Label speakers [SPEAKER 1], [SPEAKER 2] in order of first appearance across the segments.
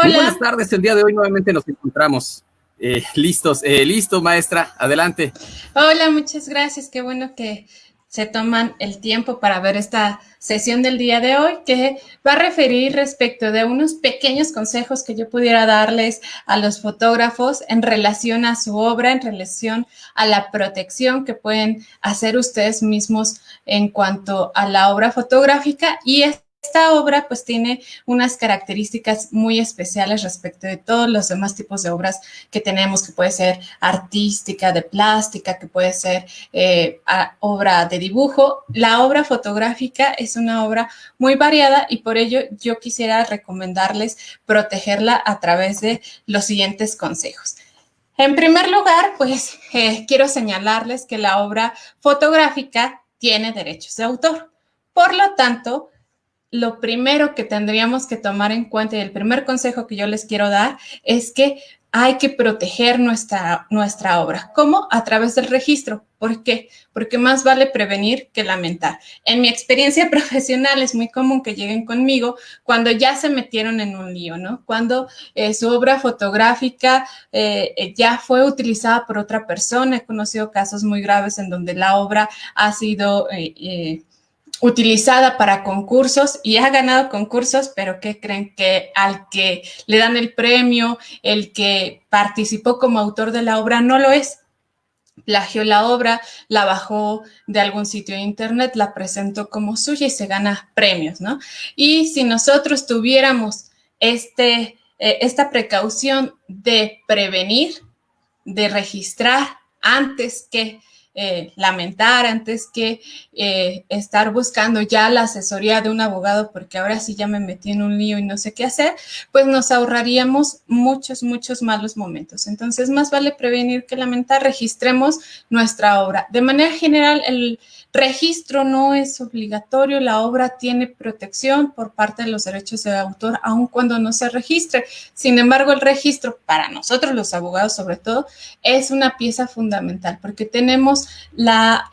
[SPEAKER 1] Muy buenas
[SPEAKER 2] Hola,
[SPEAKER 1] tardes, el día de hoy nuevamente nos encontramos. Listo, maestra, adelante.
[SPEAKER 2] hola, muchas gracias. Qué bueno que se toman el tiempo para ver esta sesión del día de hoy que va a referir respecto de unos pequeños consejos que yo pudiera darles a los fotógrafos en relación a su obra, en relación a la protección que pueden hacer ustedes mismos en cuanto a la obra fotográfica. Y esta obra pues tiene unas características muy especiales respecto de todos los demás tipos de obras que tenemos, que puede ser artística, de plástica, que puede ser obra de dibujo. La obra fotográfica es una obra muy variada y por ello yo quisiera recomendarles protegerla a través de los siguientes consejos. En primer lugar, pues quiero señalarles que la obra fotográfica tiene derechos de autor. Por lo tanto, lo primero que tendríamos que tomar en cuenta y el primer consejo que yo les quiero dar es que hay que proteger nuestra obra. ¿Cómo? A través del registro. ¿Por qué? Porque más vale prevenir que lamentar. En mi experiencia profesional es muy común que lleguen conmigo cuando ya se metieron en un lío, ¿no? Cuando su obra fotográfica ya fue utilizada por otra persona. He conocido casos muy graves en donde la obra ha sido utilizada para concursos y ha ganado concursos, pero ¿qué creen? Que al que le dan el premio, el que participó como autor de la obra, no lo es. Plagió la obra, la bajó de algún sitio de internet, la presentó como suya y se gana premios, ¿no? Y si nosotros tuviéramos esta precaución de prevenir, de registrar antes que lamentar, antes que estar buscando ya la asesoría de un abogado, porque ahora sí ya me metí en un lío y no sé qué hacer, pues nos ahorraríamos muchos malos momentos. Entonces, más vale prevenir que lamentar. Registremos nuestra obra. De manera general, el registro no es obligatorio. La obra tiene protección por parte de los derechos de autor, aun cuando no se registre. Sin embargo, el registro, para nosotros los abogados sobre todo, es una pieza fundamental porque tenemos la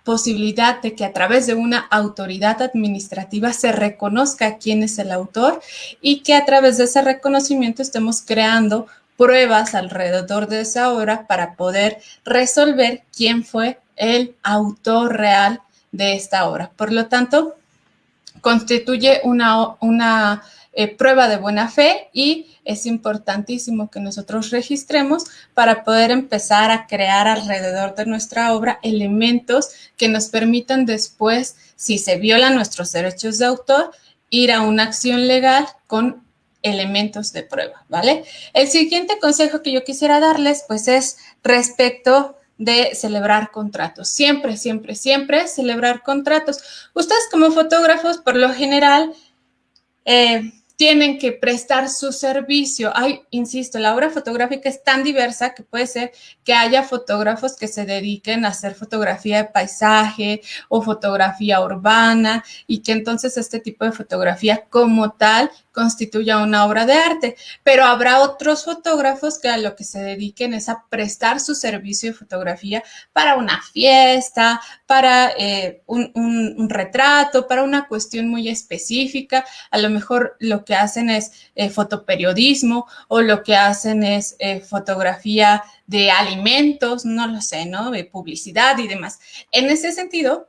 [SPEAKER 2] posibilidad de que a través de una autoridad administrativa se reconozca quién es el autor y que a través de ese reconocimiento estemos creando pruebas alrededor de esa obra para poder resolver quién fue el autor real de esta obra. Por lo tanto, constituye una prueba de buena fe y es importantísimo que nosotros registremos para poder empezar a crear alrededor de nuestra obra elementos que nos permitan después, si se violan nuestros derechos de autor, ir a una acción legal con elementos de prueba, ¿vale? El siguiente consejo que yo quisiera darles, pues, es respecto de celebrar contratos. Siempre celebrar contratos. Ustedes como fotógrafos, por lo general, tienen que prestar su servicio. Ay, insisto, la obra fotográfica es tan diversa que puede ser que haya fotógrafos que se dediquen a hacer fotografía de paisaje o fotografía urbana y que entonces este tipo de fotografía como tal constituya una obra de arte, pero habrá otros fotógrafos que a lo que se dediquen es a prestar su servicio de fotografía para una fiesta, para un retrato, para una cuestión muy específica. A lo mejor lo que hacen es fotoperiodismo o lo que hacen es fotografía de alimentos, no lo sé, ¿no? De publicidad y demás. En ese sentido,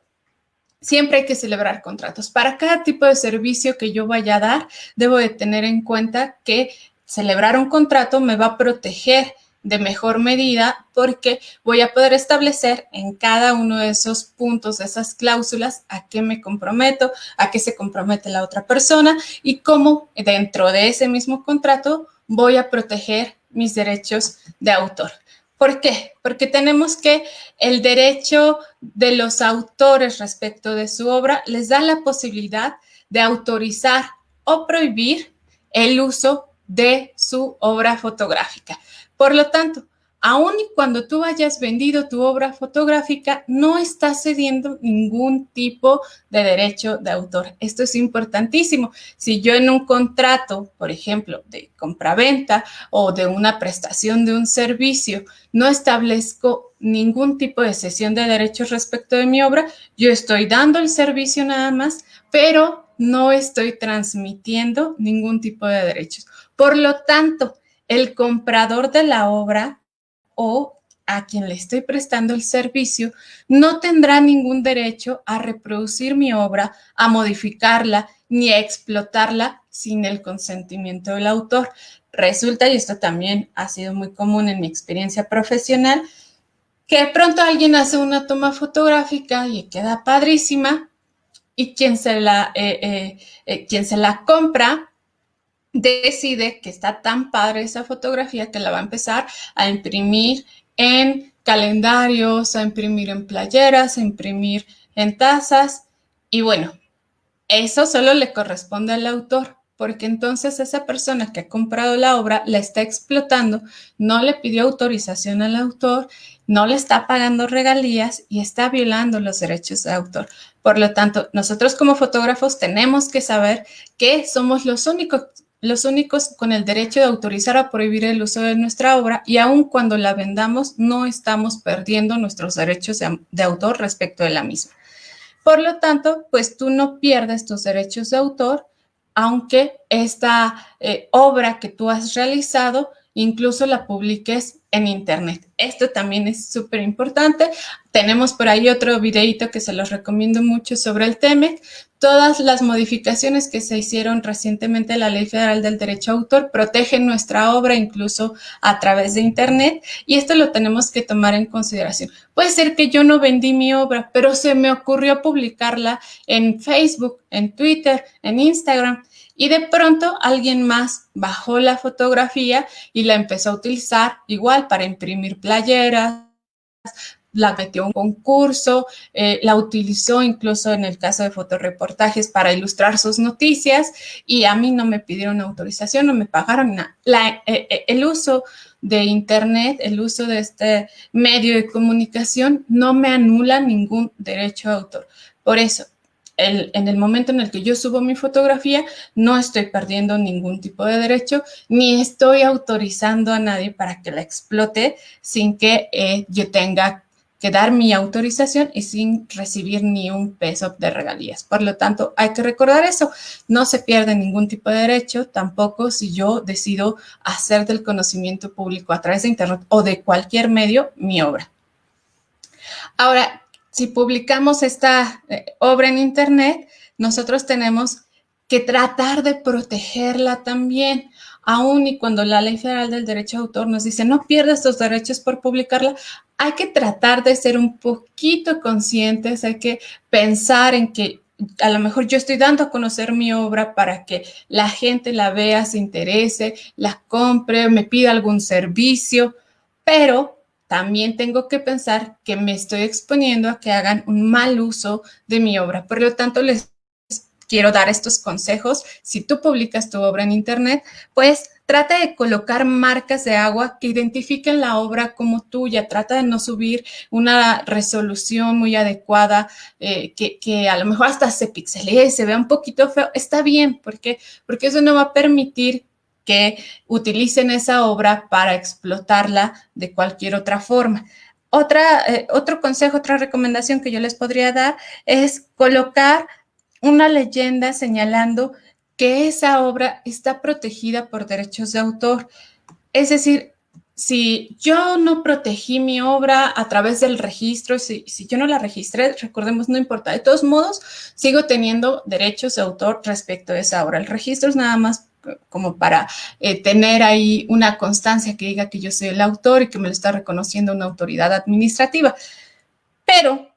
[SPEAKER 2] siempre hay que celebrar contratos. Para cada tipo de servicio que yo vaya a dar, debo de tener en cuenta que celebrar un contrato me va a proteger de mejor medida porque voy a poder establecer en cada uno de esos puntos, de esas cláusulas, a qué me comprometo, a qué se compromete la otra persona y cómo dentro de ese mismo contrato voy a proteger mis derechos de autor. ¿Por qué? Porque tenemos que el derecho de los autores respecto de su obra les da la posibilidad de autorizar o prohibir el uso de su obra fotográfica. Por lo tanto, aun y cuando tú hayas vendido tu obra fotográfica, no estás cediendo ningún tipo de derecho de autor. Esto es importantísimo. Si yo en un contrato, por ejemplo, de compraventa o de una prestación de un servicio, no establezco ningún tipo de cesión de derechos respecto de mi obra, yo estoy dando el servicio nada más, pero no estoy transmitiendo ningún tipo de derechos. Por lo tanto, el comprador de la obra o a quien le estoy prestando el servicio no tendrá ningún derecho a reproducir mi obra, a modificarla ni a explotarla sin el consentimiento del autor. Resulta, y esto también ha sido muy común en mi experiencia profesional, que de pronto alguien hace una toma fotográfica y queda padrísima y quien se la compra decide que está tan padre esa fotografía que la va a empezar a imprimir en calendarios, a imprimir en playeras, a imprimir en tazas. Y bueno, eso solo le corresponde al autor, porque entonces esa persona que ha comprado la obra la está explotando, no le pidió autorización al autor, no le está pagando regalías y está violando los derechos de autor. Por lo tanto, nosotros como fotógrafos tenemos que saber que somos los únicos con el derecho de autorizar o prohibir el uso de nuestra obra y aun cuando la vendamos no estamos perdiendo nuestros derechos de autor respecto de la misma. Por lo tanto, pues tú no pierdes tus derechos de autor, aunque esta obra que tú has realizado incluso la publiques en internet. Esto también es súper importante. Tenemos por ahí otro videito que se los recomiendo mucho sobre el TEMEC. Todas las modificaciones que se hicieron recientemente en la Ley Federal del Derecho a Autor protegen nuestra obra incluso a través de internet y esto lo tenemos que tomar en consideración. Puede ser que yo no vendí mi obra, pero se me ocurrió publicarla en Facebook, en Twitter, en Instagram. Y de pronto alguien más bajó la fotografía y la empezó a utilizar igual para imprimir playeras, la metió a un concurso, la utilizó incluso en el caso de fotoreportajes para ilustrar sus noticias y a mí no me pidieron autorización, no me pagaron nada. El uso de internet, el uso de este medio de comunicación no me anula ningún derecho de autor. Por eso, en el momento en el que yo subo mi fotografía, no estoy perdiendo ningún tipo de derecho, ni estoy autorizando a nadie para que la explote sin que yo tenga que dar mi autorización y sin recibir ni un peso de regalías. Por lo tanto, hay que recordar eso. No se pierde ningún tipo de derecho, tampoco si yo decido hacer del conocimiento público a través de internet o de cualquier medio mi obra. Ahora, si publicamos esta obra en internet, nosotros tenemos que tratar de protegerla también, aun y cuando la Ley Federal del Derecho de Autor nos dice no pierdas tus derechos por publicarla, hay que tratar de ser un poquito conscientes, hay que pensar en que a lo mejor yo estoy dando a conocer mi obra para que la gente la vea, se interese, la compre, me pida algún servicio, pero también tengo que pensar que me estoy exponiendo a que hagan un mal uso de mi obra. Por lo tanto, les quiero dar estos consejos. Si tú publicas tu obra en internet, pues trata de colocar marcas de agua que identifiquen la obra como tuya. Trata de no subir una resolución muy adecuada, que a lo mejor hasta se pixelee, se vea un poquito feo. Está bien, porque eso no va a permitir que utilicen esa obra para explotarla de cualquier otra forma. Otro consejo, otra recomendación que yo les podría dar es colocar una leyenda señalando que esa obra está protegida por derechos de autor. Es decir, si yo no protegí mi obra a través del registro, si yo no la registré, recordemos, no importa. De todos modos, sigo teniendo derechos de autor respecto a esa obra. El registro es nada más como para tener ahí una constancia que diga que yo soy el autor y que me lo está reconociendo una autoridad administrativa. Pero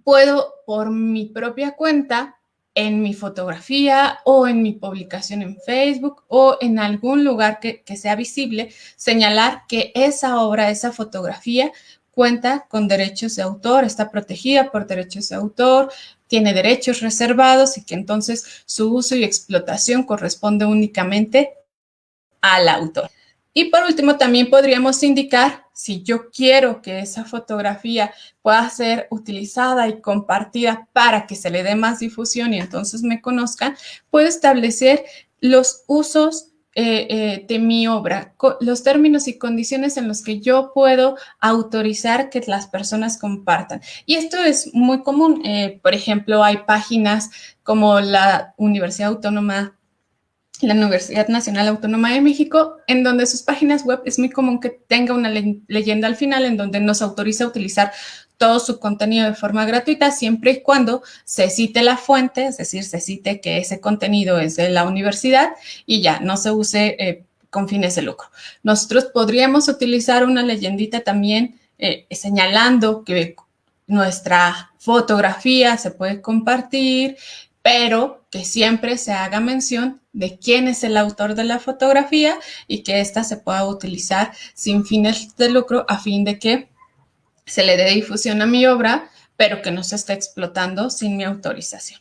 [SPEAKER 2] puedo, por mi propia cuenta, en mi fotografía o en mi publicación en Facebook o en algún lugar que sea visible, señalar que esa obra, esa fotografía cuenta con derechos de autor, está protegida por derechos de autor, tiene derechos reservados y que entonces su uso y explotación corresponde únicamente al autor. Y por último, también podríamos indicar, si yo quiero que esa fotografía pueda ser utilizada y compartida para que se le dé más difusión y entonces me conozcan, puedo establecer los usos de mi obra, los términos y condiciones en los que yo puedo autorizar que las personas compartan. Y esto es muy común. Por ejemplo, hay páginas como la Universidad Nacional Autónoma de México, en donde sus páginas web es muy común que tenga una leyenda al final en donde nos autoriza a utilizar todo su contenido de forma gratuita, siempre y cuando se cite la fuente, es decir, se cite que ese contenido es de la universidad y ya, no se use con fines de lucro. Nosotros podríamos utilizar una leyendita también señalando que nuestra fotografía se puede compartir, pero que siempre se haga mención de quién es el autor de la fotografía y que ésta se pueda utilizar sin fines de lucro a fin de que se le dé difusión a mi obra, pero que no se esté explotando sin mi autorización.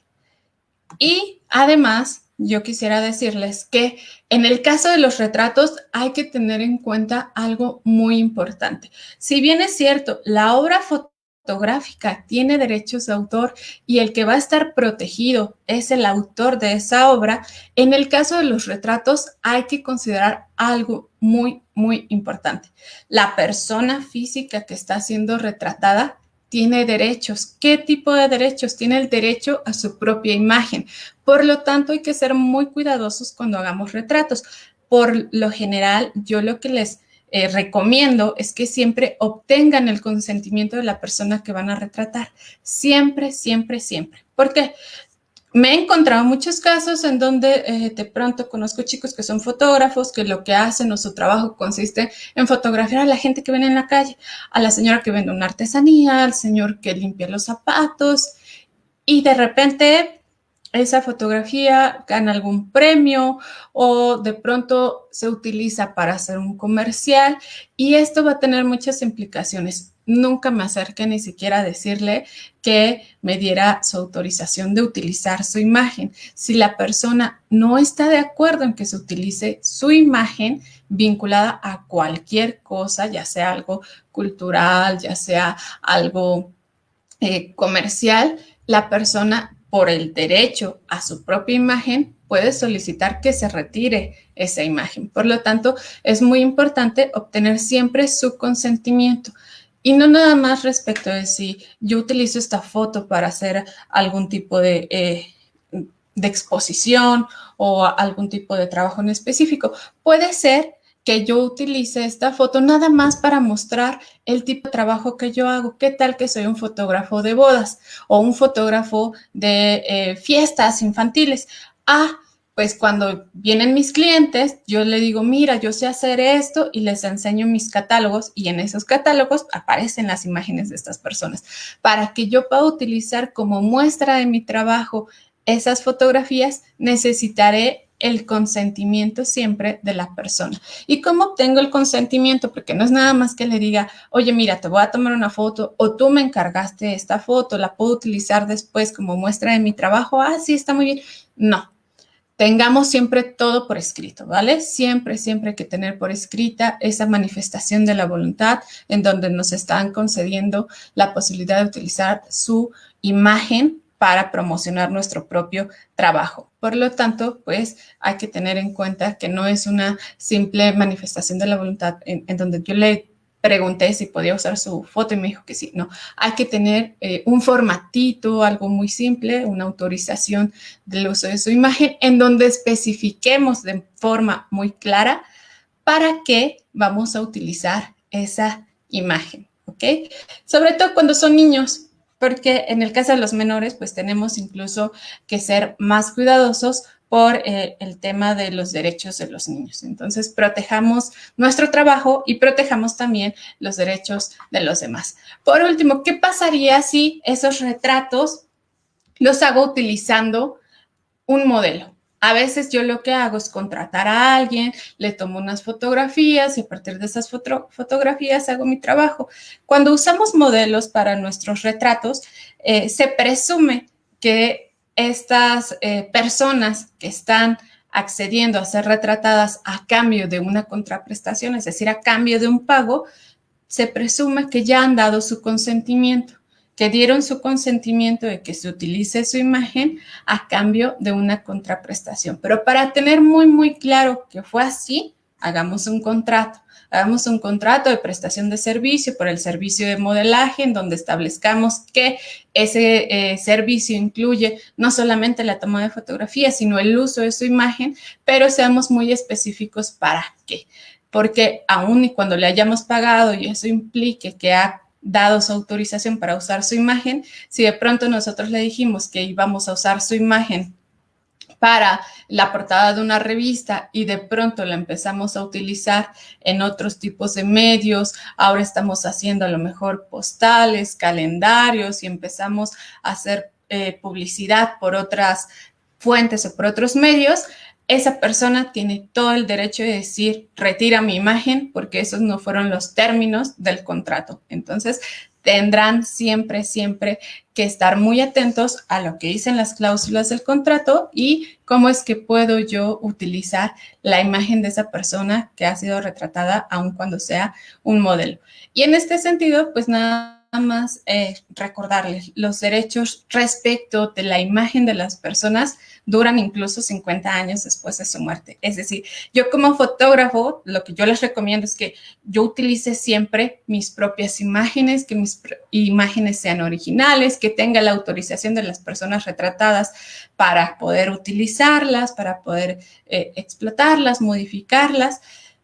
[SPEAKER 2] Y además, yo quisiera decirles que en el caso de los retratos hay que tener en cuenta algo muy importante. Si bien es cierto, la obra fotográfica tiene derechos de autor y el que va a estar protegido es el autor de esa obra, en el caso de los retratos hay que considerar algo muy, muy importante. La persona física que está siendo retratada tiene derechos. ¿Qué tipo de derechos? Tiene el derecho a su propia imagen. Por lo tanto, hay que ser muy cuidadosos cuando hagamos retratos. Por lo general, yo lo que les recomiendo es que siempre obtengan el consentimiento de la persona que van a retratar. Siempre, siempre, siempre. ¿Por qué? Me he encontrado muchos casos en donde de pronto conozco chicos que son fotógrafos, que lo que hacen o su trabajo consiste en fotografiar a la gente que ven en la calle, a la señora que vende una artesanía, al señor que limpia los zapatos, y de repente esa fotografía gana algún premio o de pronto se utiliza para hacer un comercial y esto va a tener muchas implicaciones. Nunca me acerqué ni siquiera a decirle que me diera su autorización de utilizar su imagen. Si la persona no está de acuerdo en que se utilice su imagen vinculada a cualquier cosa, ya sea algo cultural, ya sea algo comercial, la persona por el derecho a su propia imagen puede solicitar que se retire esa imagen. Por lo tanto, es muy importante obtener siempre su consentimiento. Y no nada más respecto de si yo utilizo esta foto para hacer algún tipo de exposición o algún tipo de trabajo en específico. Puede ser que yo utilice esta foto nada más para mostrar el tipo de trabajo que yo hago. ¿Qué tal que soy un fotógrafo de bodas o un fotógrafo de fiestas infantiles? Pues cuando vienen mis clientes, yo le digo, mira, yo sé hacer esto y les enseño mis catálogos y en esos catálogos aparecen las imágenes de estas personas para que yo pueda utilizar como muestra de mi trabajo esas fotografías. Necesitaré el consentimiento siempre de la persona. ¿Y cómo obtengo el consentimiento? Porque no es nada más que le diga, oye, mira, te voy a tomar una foto o tú me encargaste esta foto, la puedo utilizar después como muestra de mi trabajo. Sí, está muy bien. No. Tengamos siempre todo por escrito, ¿vale? Siempre, siempre hay que tener por escrita esa manifestación de la voluntad en donde nos están concediendo la posibilidad de utilizar su imagen para promocionar nuestro propio trabajo. Por lo tanto, pues hay que tener en cuenta que no es una simple manifestación de la voluntad en donde yo le pregunté si podía usar su foto y me dijo que sí. No, hay que tener un formatito, algo muy simple, una autorización del uso de su imagen en donde especifiquemos de forma muy clara para qué vamos a utilizar esa imagen, ¿ok? Sobre todo cuando son niños, porque en el caso de los menores, pues tenemos incluso que ser más cuidadosos por el tema de los derechos de los niños. Entonces, protejamos nuestro trabajo y protejamos también los derechos de los demás. Por último, ¿qué pasaría si esos retratos los hago utilizando un modelo? A veces yo lo que hago es contratar a alguien, le tomo unas fotografías y a partir de esas fotografías hago mi trabajo. Cuando usamos modelos para nuestros retratos, se presume que estas personas que están accediendo a ser retratadas a cambio de una contraprestación, es decir, a cambio de un pago, se presume que ya han dado su consentimiento. que dieron su consentimiento de que se utilice su imagen a cambio de una contraprestación. Pero para tener muy, muy claro que fue así, hagamos un contrato. Hagamos un contrato de prestación de servicio por el servicio de modelaje en donde establezcamos que ese servicio incluye no solamente la toma de fotografías, sino el uso de su imagen, pero seamos muy específicos para qué. Porque aún y cuando le hayamos pagado y eso implique que ha dado su autorización para usar su imagen, si de pronto nosotros le dijimos que íbamos a usar su imagen para la portada de una revista y de pronto la empezamos a utilizar en otros tipos de medios, ahora estamos haciendo a lo mejor postales, calendarios y empezamos a hacer publicidad por otras fuentes o por otros medios, esa persona tiene todo el derecho de decir, retira mi imagen porque esos no fueron los términos del contrato. Entonces, tendrán siempre, siempre que estar muy atentos a lo que dicen las cláusulas del contrato y cómo es que puedo yo utilizar la imagen de esa persona que ha sido retratada, aun cuando sea un modelo. Y en este sentido, pues nada más recordarles, los derechos respecto de la imagen de las personas duran incluso 50 años después de su muerte. Es decir, yo como fotógrafo, lo que yo les recomiendo es que yo utilice siempre mis propias imágenes, que mis imágenes sean originales, que tenga la autorización de las personas retratadas para poder utilizarlas, para poder explotarlas, modificarlas,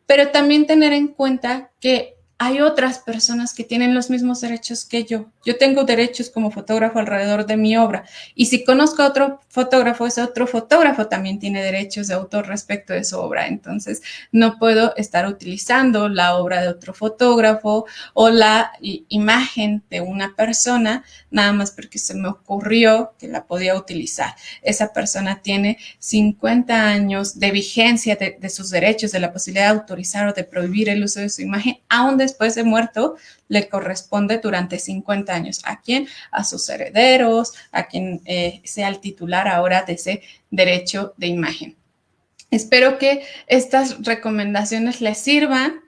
[SPEAKER 2] pero también tener en cuenta que hay otras personas que tienen los mismos derechos que yo. Yo tengo derechos como fotógrafo alrededor de mi obra. Y si conozco a otro fotógrafo, ese otro fotógrafo también tiene derechos de autor respecto de su obra. Entonces, no puedo estar utilizando la obra de otro fotógrafo o la imagen de una persona nada más porque se me ocurrió que la podía utilizar. Esa persona tiene 50 años de vigencia de sus derechos, de la posibilidad de autorizar o de prohibir el uso de su imagen, aún después de muerto, le corresponde durante 50 años. ¿A quién? A sus herederos, a quien sea el titular ahora de ese derecho de imagen. Espero que estas recomendaciones les sirvan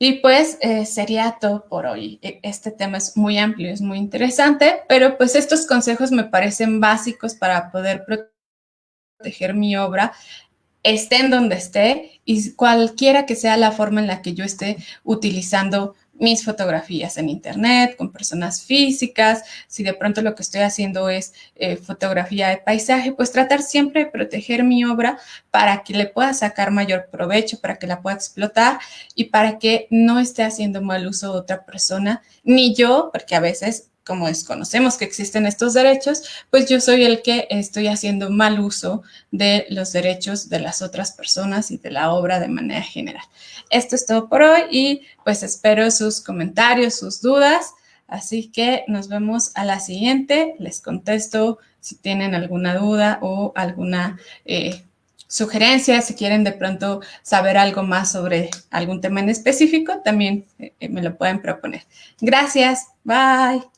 [SPEAKER 2] y pues sería todo por hoy. Este tema es muy amplio, es muy interesante, pero pues estos consejos me parecen básicos para poder proteger mi obra, esté en donde esté y cualquiera que sea la forma en la que yo esté utilizando mis fotografías en internet, con personas físicas, si de pronto lo que estoy haciendo es fotografía de paisaje, pues tratar siempre de proteger mi obra para que le pueda sacar mayor provecho, para que la pueda explotar y para que no esté haciendo mal uso de otra persona, ni yo, porque a veces como desconocemos que existen estos derechos, pues yo soy el que estoy haciendo mal uso de los derechos de las otras personas y de la obra de manera general. Esto es todo por hoy y pues espero sus comentarios, sus dudas. Así que nos vemos a la siguiente. Les contesto si tienen alguna duda o alguna sugerencia, si quieren de pronto saber algo más sobre algún tema en específico, también me lo pueden proponer. Gracias. Bye.